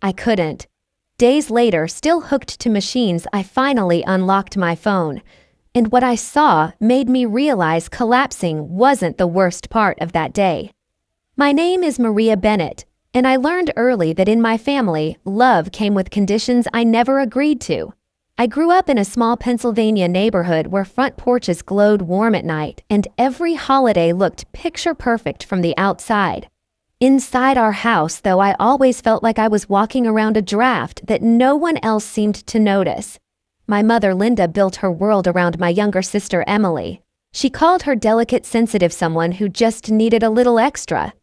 I couldn't. Days later, still hooked to machines, I finally unlocked my phone. And what I saw made me realize collapsing wasn't the worst part of that day. My name is Maria Bennett, and I learned early that in my family, love came with conditions I never agreed to. I grew up in a small Pennsylvania neighborhood where front porches glowed warm at night, and every holiday looked picture perfect from the outside. Inside our house, though, I always felt like I was walking around a draft that no one else seemed to notice. My mother, Linda, built her world around my younger sister, Emily. She called her delicate, sensitive someone who just needed a little extra.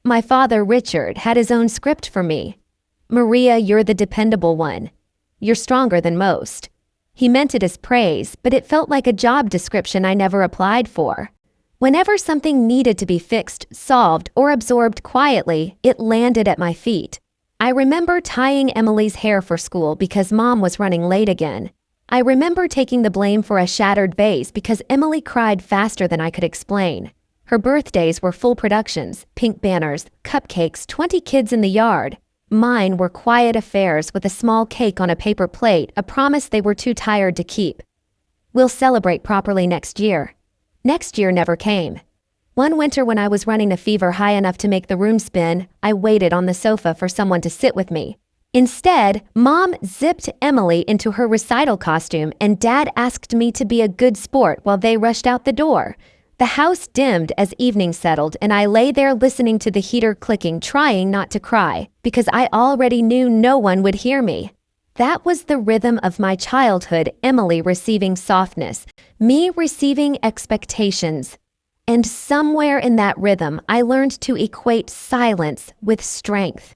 My father, Richard, had his own script for me. Maria, you're the dependable one. You're stronger than most. He meant it as praise, but it felt like a job description I never applied for. Whenever something needed to be fixed, solved, or absorbed quietly, it landed at my feet. I remember tying Emily's hair for school because Mom was running late again. I remember taking the blame for a shattered vase because Emily cried faster than I could explain. Her birthdays were full productions, pink banners, cupcakes, 20 kids in the yard. Mine were quiet affairs with a small cake on a paper plate, a promise they were too tired to keep. We'll celebrate properly next year. Next year never came. One winter when I was running a fever high enough to make the room spin, I waited on the sofa for someone to sit with me. Instead, Mom zipped Emily into her recital costume and Dad asked me to be a good sport while they rushed out the door. The house dimmed as evening settled and I lay there listening to the heater clicking, trying not to cry, because I already knew no one would hear me. That was the rhythm of my childhood, Emily receiving softness, me receiving expectations. And somewhere in that rhythm, I learned to equate silence with strength.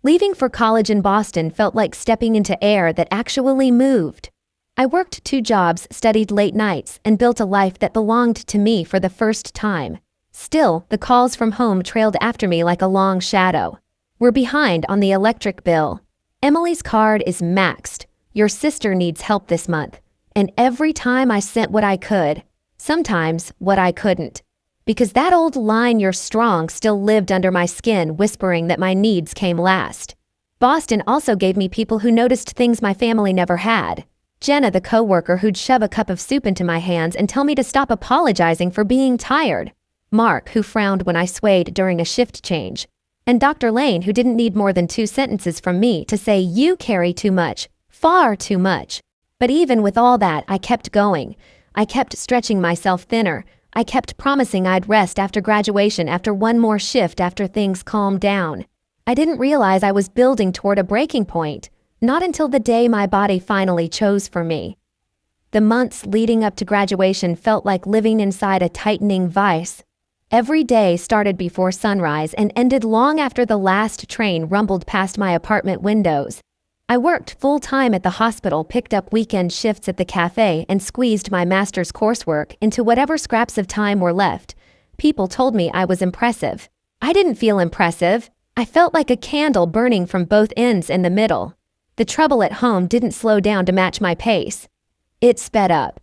Leaving for college in Boston felt like stepping into air that actually moved. I worked 2 jobs, studied late nights, and built a life that belonged to me for the first time. Still, the calls from home trailed after me like a long shadow. We're behind on the electric bill. Emily's card is maxed. Your sister needs help this month. And every time I sent what I could, sometimes what I couldn't. Because that old line, "you're strong," still lived under my skin, whispering that my needs came last. Boston also gave me people who noticed things my family never had. Jenna, the coworker who'd shove a cup of soup into my hands and tell me to stop apologizing for being tired. Mark, who frowned when I swayed during a shift change. And Dr. Lane, who didn't need more than 2 sentences from me to say, "You carry too much, far too much." But even with all that, I kept going. I kept stretching myself thinner. I kept promising I'd rest after graduation, after one more shift, after things calmed down. I didn't realize I was building toward a breaking point, not until the day my body finally chose for me. The months leading up to graduation felt like living inside a tightening vice. Every day started before sunrise and ended long after the last train rumbled past my apartment windows. I worked full-time at the hospital, picked up weekend shifts at the cafe, and squeezed my master's coursework into whatever scraps of time were left. People told me I was impressive. I didn't feel impressive. I felt like a candle burning from both ends in the middle. The trouble at home didn't slow down to match my pace. It sped up.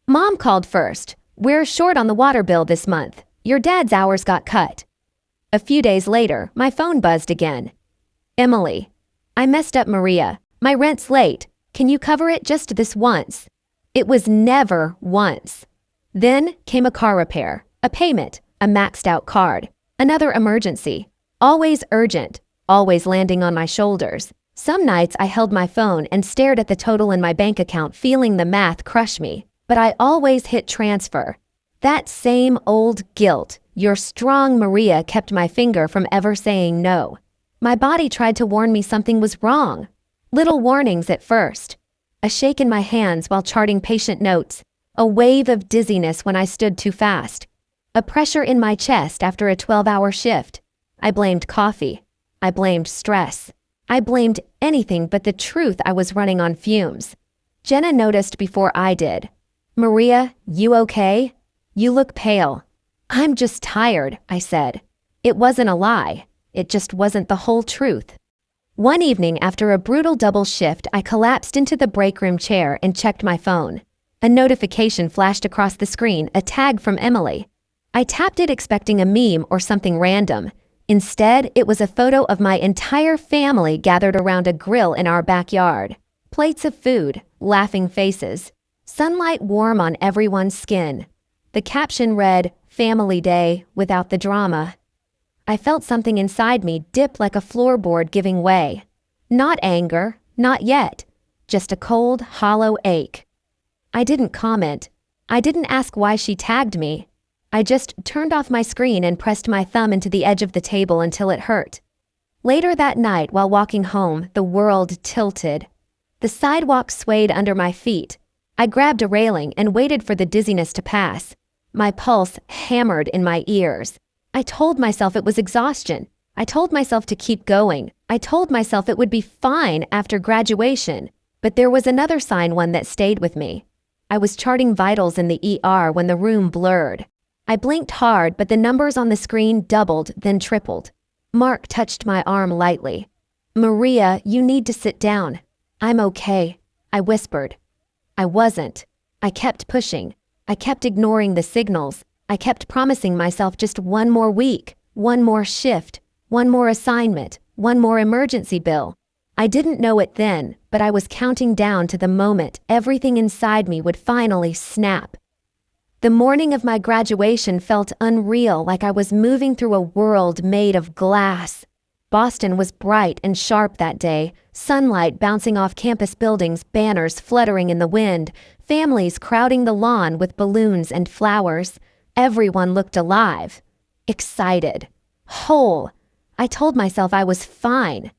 Mom called first. "We're short on the water bill this month. Your dad's hours got cut." A few days later, my phone buzzed again. "Emily, I messed up Maria. My rent's late. Can you cover it just this once?" It was never once. Then came a car repair, a payment, a maxed out card, another emergency. Always urgent, always landing on my shoulders. Some nights I held my phone and stared at the total in my bank account, feeling the math crush me. But I always hit transfer. That same old guilt, "You're strong, Maria," kept my finger from ever saying no. My body tried to warn me something was wrong. Little warnings at first. A shake in my hands while charting patient notes. A wave of dizziness when I stood too fast. A pressure in my chest after a 12-hour shift. I blamed coffee. I blamed stress. I blamed anything but the truth. I was running on fumes. Jenna noticed before I did. "Maria, you okay? You look pale." "I'm just tired," I said. It wasn't a lie. It just wasn't the whole truth. One evening after a brutal double shift, I collapsed into the break room chair and checked my phone. A notification flashed across the screen, a tag from Emily. I tapped it expecting a meme or something random. Instead, it was a photo of my entire family gathered around a grill in our backyard. Plates of food, laughing faces, sunlight warm on everyone's skin. The caption read, "Family Day without the drama." I felt something inside me dip like a floorboard giving way. Not anger, not yet, just a cold, hollow ache. I didn't comment. I didn't ask why she tagged me. I just turned off my screen and pressed my thumb into the edge of the table until it hurt. Later that night, while walking home, the world tilted. The sidewalk swayed under my feet. I grabbed a railing and waited for the dizziness to pass. My pulse hammered in my ears. I told myself it was exhaustion. I told myself to keep going. I told myself it would be fine after graduation. But there was another sign, one that stayed with me. I was charting vitals in the ER when the room blurred. I blinked hard, but the numbers on the screen doubled, then tripled. Mark touched my arm lightly. "Maria, you need to sit down." "I'm okay," I whispered. I wasn't. I kept pushing. I kept ignoring the signals. I kept promising myself just one more week, one more shift, one more assignment, one more emergency bill. I didn't know it then, but I was counting down to the moment everything inside me would finally snap. The morning of my graduation felt unreal, like I was moving through a world made of glass. Boston was bright and sharp that day, sunlight bouncing off campus buildings, banners fluttering in the wind, families crowding the lawn with balloons and flowers. Everyone looked alive, excited, whole. I told myself I was fine.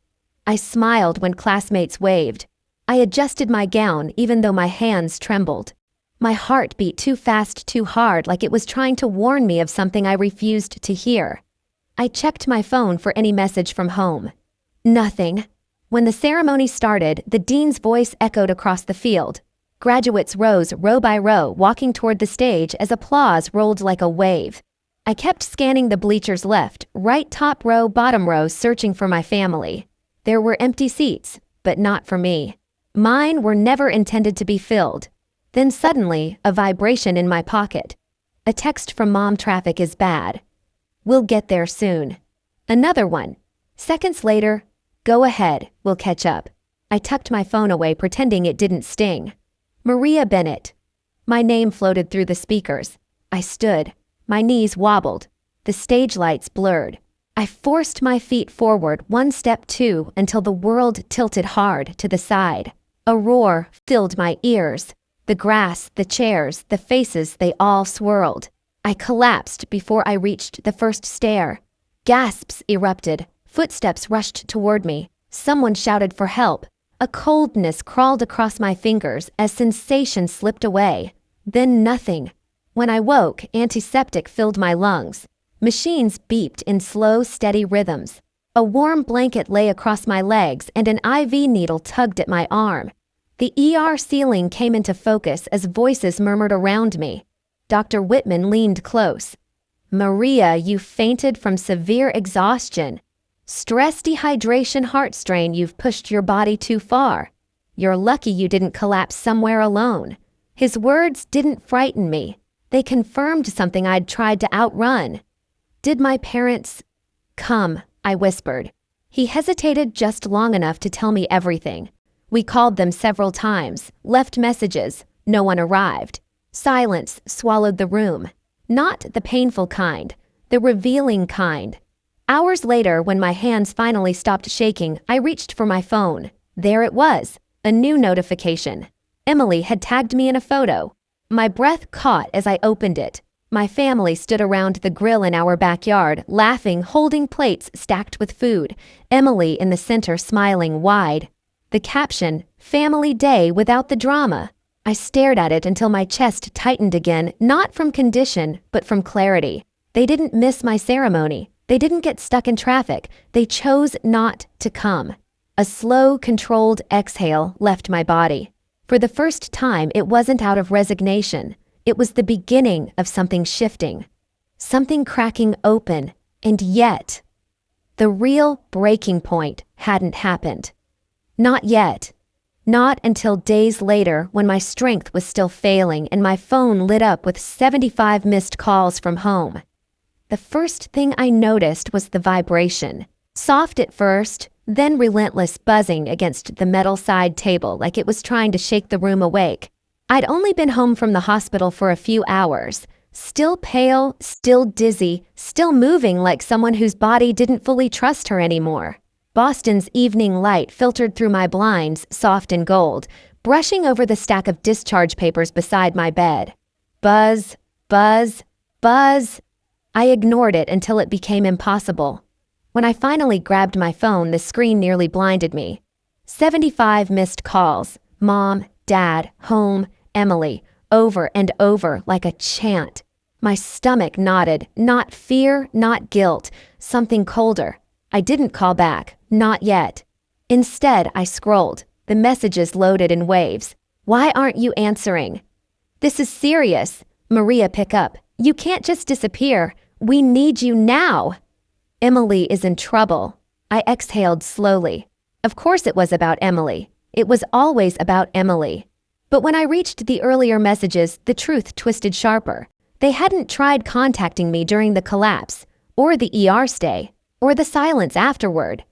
I smiled when classmates waved. I adjusted my gown even though my hands trembled. My heart beat too fast, too hard, like it was trying to warn me of something I refused to hear. I checked my phone for any message from home. Nothing. When the ceremony started, the dean's voice echoed across the field. Graduates rose row by row, walking toward the stage as applause rolled like a wave. I kept scanning the bleachers left, right, top row, bottom row, searching for my family. There were empty seats, but not for me. Mine were never intended to be filled. Then suddenly, a vibration in my pocket. A text from Mom: "Traffic is bad. We'll get there soon." Another one. Seconds later, "Go ahead, we'll catch up." I tucked my phone away, pretending it didn't sting. "Maria Bennett." My name floated through the speakers. I stood. My knees wobbled. The stage lights blurred. I forced my feet forward, one step, two, until the world tilted hard to the side. A roar filled my ears. The grass, the chairs, the faces, they all swirled. I collapsed before I reached the first stair. Gasps erupted. Footsteps rushed toward me. Someone shouted for help. A coldness crawled across my fingers as sensation slipped away. Then nothing. When I woke, antiseptic filled my lungs. Machines beeped in slow, steady rhythms. A warm blanket lay across my legs and an IV needle tugged at my arm. The ER ceiling came into focus as voices murmured around me. Dr. Whitman leaned close. "Maria, you fainted from severe exhaustion. Stress, dehydration, heart strain, you've pushed your body too far. You're lucky you didn't collapse somewhere alone." His words didn't frighten me. They confirmed something I'd tried to outrun. "Did my parents—" "Come," I whispered. He hesitated just long enough to tell me everything. We called them several times, left messages. No one arrived. Silence swallowed the room. Not the painful kind, the revealing kind. Hours later, when my hands finally stopped shaking, I reached for my phone. There it was, a new notification. Emily had tagged me in a photo. My breath caught as I opened it. My family stood around the grill in our backyard, laughing, holding plates stacked with food. Emily in the center, smiling wide. The caption, "Family Day without the drama." I stared at it until my chest tightened again, not from condition, but from clarity. They didn't miss my ceremony. They didn't get stuck in traffic. They chose not to come. A slow, controlled exhale left my body. For the first time, it wasn't out of resignation. It was the beginning of something shifting. Something cracking open, and yet, the real breaking point hadn't happened. Not yet. Not until days later, when my strength was still failing and my phone lit up with 75 missed calls from home. The first thing I noticed was the vibration. Soft at first, then relentless buzzing against the metal side table like it was trying to shake the room awake. I'd only been home from the hospital for a few hours, still pale, still dizzy, still moving like someone whose body didn't fully trust her anymore. Boston's evening light filtered through my blinds, soft and gold, brushing over the stack of discharge papers beside my bed. Buzz, buzz, buzz. I ignored it until it became impossible. When I finally grabbed my phone, the screen nearly blinded me. 75 missed calls. Mom, Dad, home, Emily, over and over like a chant. My stomach knotted, not fear, not guilt, something colder. I didn't call back, not yet. Instead, I scrolled. The messages loaded in waves. Why aren't you answering? This is serious. Maria, pick up. You can't just disappear. We need you now. Emily is in trouble. I exhaled slowly. Of course it was about Emily. It was always about Emily. But when I reached the earlier messages, the truth twisted sharper. They hadn't tried contacting me during the collapse, or the ER stay, or the silence afterward.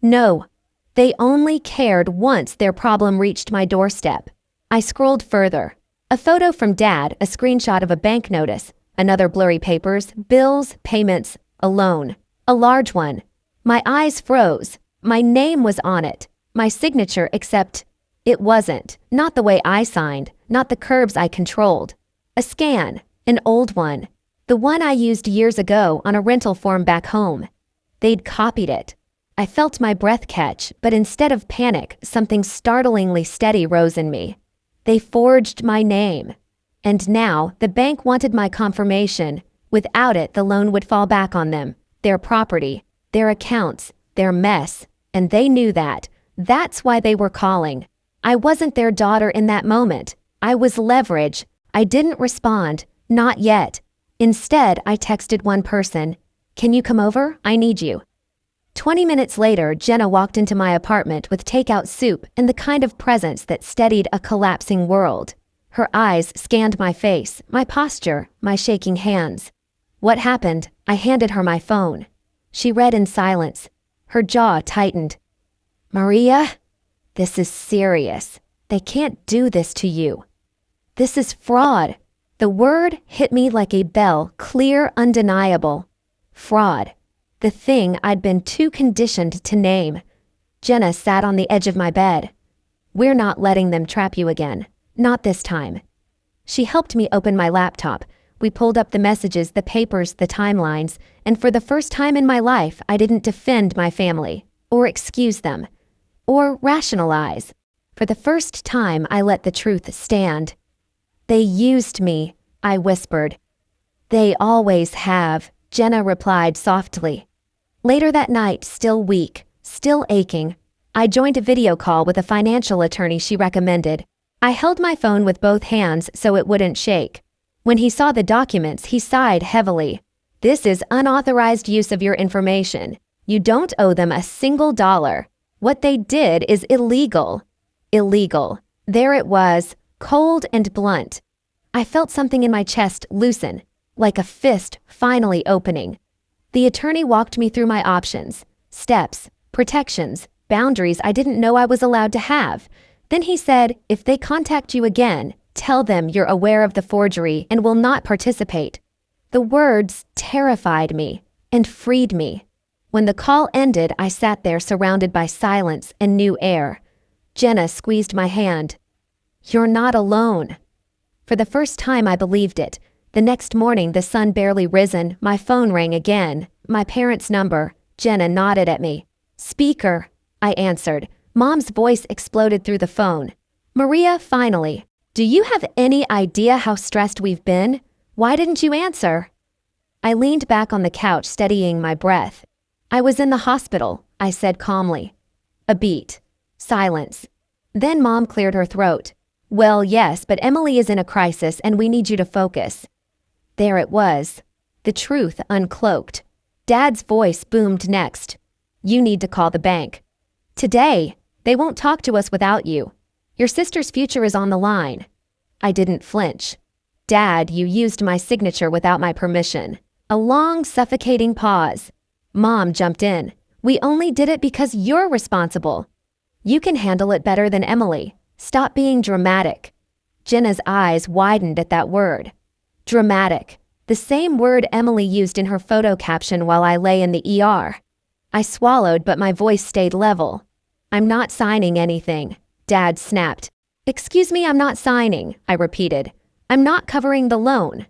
No, they only cared once their problem reached my doorstep. I scrolled further. A photo from Dad, a screenshot of a bank notice, another blurry papers, bills, payments, a loan. A large one. My eyes froze. My name was on it. My signature, except it wasn't. Not the way I signed. Not the curves I controlled. A scan. An old one. The one I used years ago on a rental form back home. They'd copied it. I felt my breath catch, but instead of panic, something startlingly steady rose in me. They forged my name. And now, the bank wanted my confirmation. Without it, the loan would fall back on them. Their property, their accounts, their mess, and they knew that. That's why they were calling. I wasn't their daughter in that moment. I was leverage. I didn't respond, not yet. Instead, I texted one person, "Can you come over? I need you." 20 minutes later, Jenna walked into my apartment with takeout soup and the kind of presence that steadied a collapsing world. Her eyes scanned my face, my posture, my shaking hands. What happened? I handed her my phone. She read in silence. Her jaw tightened. "Maria, this is serious. They can't do this to you. This is fraud." The word hit me like a bell, clear, undeniable. Fraud. The thing I'd been too conditioned to name. Jenna sat on the edge of my bed. "We're not letting them trap you again. Not this time." She helped me open my laptop. We pulled up the messages, the papers, the timelines, and for the first time in my life, I didn't defend my family, or excuse them, or rationalize. For the first time, I let the truth stand. "They used me," I whispered. "They always have," Jenna replied softly. Later that night, still weak, still aching, I joined a video call with a financial attorney she recommended. I held my phone with both hands so it wouldn't shake. When he saw the documents, he sighed heavily. "This is unauthorized use of your information. You don't owe them a single dollar. What they did is illegal." Illegal. There it was, cold and blunt. I felt something in my chest loosen, like a fist finally opening. The attorney walked me through my options, steps, protections, boundaries I didn't know I was allowed to have. Then he said, "If they contact you again, tell them you're aware of the forgery and will not participate." The words terrified me and freed me. When the call ended, I sat there surrounded by silence and new air. Jenna squeezed my hand. "You're not alone." For the first time, I believed it. The next morning, the sun barely risen, my phone rang again. My parents' number. Jenna nodded at me. "Speaker," I answered. Mom's voice exploded through the phone. "Maria, finally. Do you have any idea how stressed we've been? Why didn't you answer?" I leaned back on the couch, steadying my breath. "I was in the hospital," I said calmly. A beat. Silence. Then Mom cleared her throat. "Well, yes, but Emily is in a crisis and we need you to focus." There it was. The truth uncloaked. Dad's voice boomed next. "You need to call the bank. Today. They won't talk to us without you. Your sister's future is on the line." I didn't flinch. "Dad, you used my signature without my permission." A long, suffocating pause. Mom jumped in. We only did it because you're responsible. You can handle it better than Emily. Stop being dramatic. Jenna's eyes widened at that word. Dramatic. The same word Emily used in her photo caption while I lay in the ER. I swallowed, but my voice stayed level. I'm not signing anything, Dad snapped. Excuse me, I'm not signing, I repeated. I'm not covering the loan.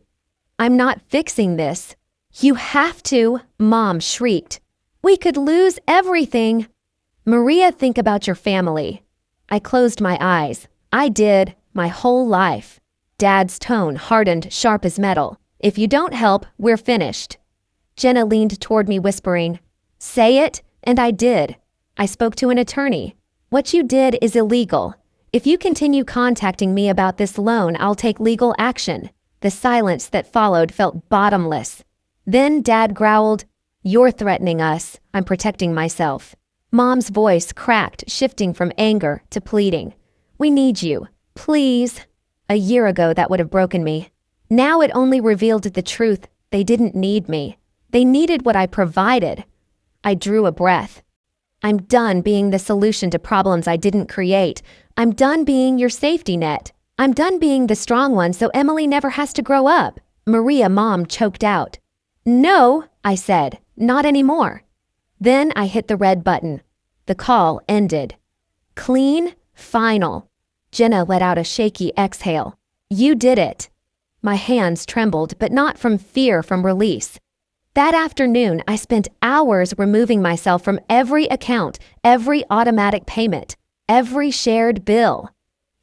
I'm not fixing this. You have to, Mom shrieked. We could lose everything. Maria, think about your family. I closed my eyes. I did, my whole life. Dad's tone hardened sharp as metal. If you don't help, we're finished. Jenna leaned toward me whispering, Say it, and I did. I spoke to an attorney. What you did is illegal. If you continue contacting me about this loan, I'll take legal action. The silence that followed felt bottomless. Then Dad growled, You're threatening us. I'm protecting myself. Mom's voice cracked, shifting from anger to pleading. We need you. Please. A year ago, that would have broken me. Now it only revealed the truth. They didn't need me. They needed what I provided. I drew a breath. I'm done being the solution to problems I didn't create. I'm done being your safety net. I'm done being the strong one so Emily never has to grow up. Maria, Mom choked out. No, I said, not anymore. Then I hit the red button. The call ended. Clean, final. Jenna let out a shaky exhale. You did it. My hands trembled, but not from fear, from release. That afternoon, I spent hours removing myself from every account, every automatic payment, every shared bill.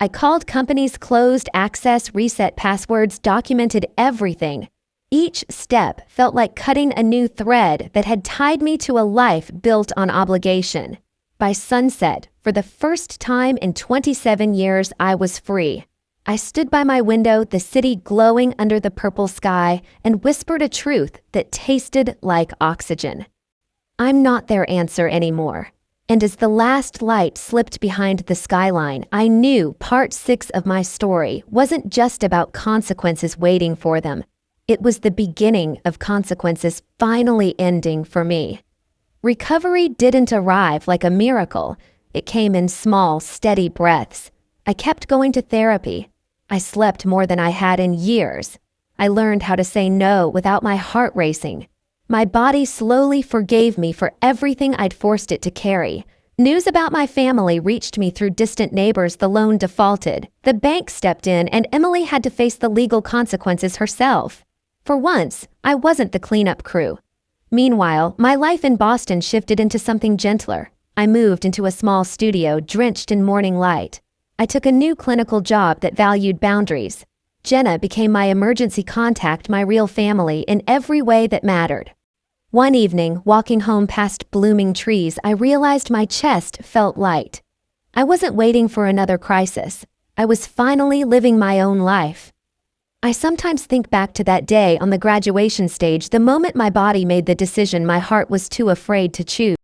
I called companies, closed access, reset passwords, documented everything. Each step felt like cutting a new thread that had tied me to a life built on obligation. By sunset, for the first time in 27 years, I was free. I stood by my window, the city glowing under the purple sky, and whispered a truth that tasted like oxygen. I'm not their answer anymore. And as the last light slipped behind the skyline, I knew part 6 of my story wasn't just about consequences waiting for them. It was the beginning of consequences finally ending for me. Recovery didn't arrive like a miracle. It came in small, steady breaths. I kept going to therapy. I slept more than I had in years. I learned how to say no without my heart racing. My body slowly forgave me for everything I'd forced it to carry. News about my family reached me through distant neighbors. The loan defaulted. The bank stepped in, and Emily had to face the legal consequences herself. For once, I wasn't the cleanup crew. Meanwhile, my life in Boston shifted into something gentler. I moved into a small studio drenched in morning light. I took a new clinical job that valued boundaries. Jenna became my emergency contact, my real family, in every way that mattered. One evening, walking home past blooming trees, I realized my chest felt light. I wasn't waiting for another crisis. I was finally living my own life. I sometimes think back to that day on the graduation stage, the moment my body made the decision my heart was too afraid to choose.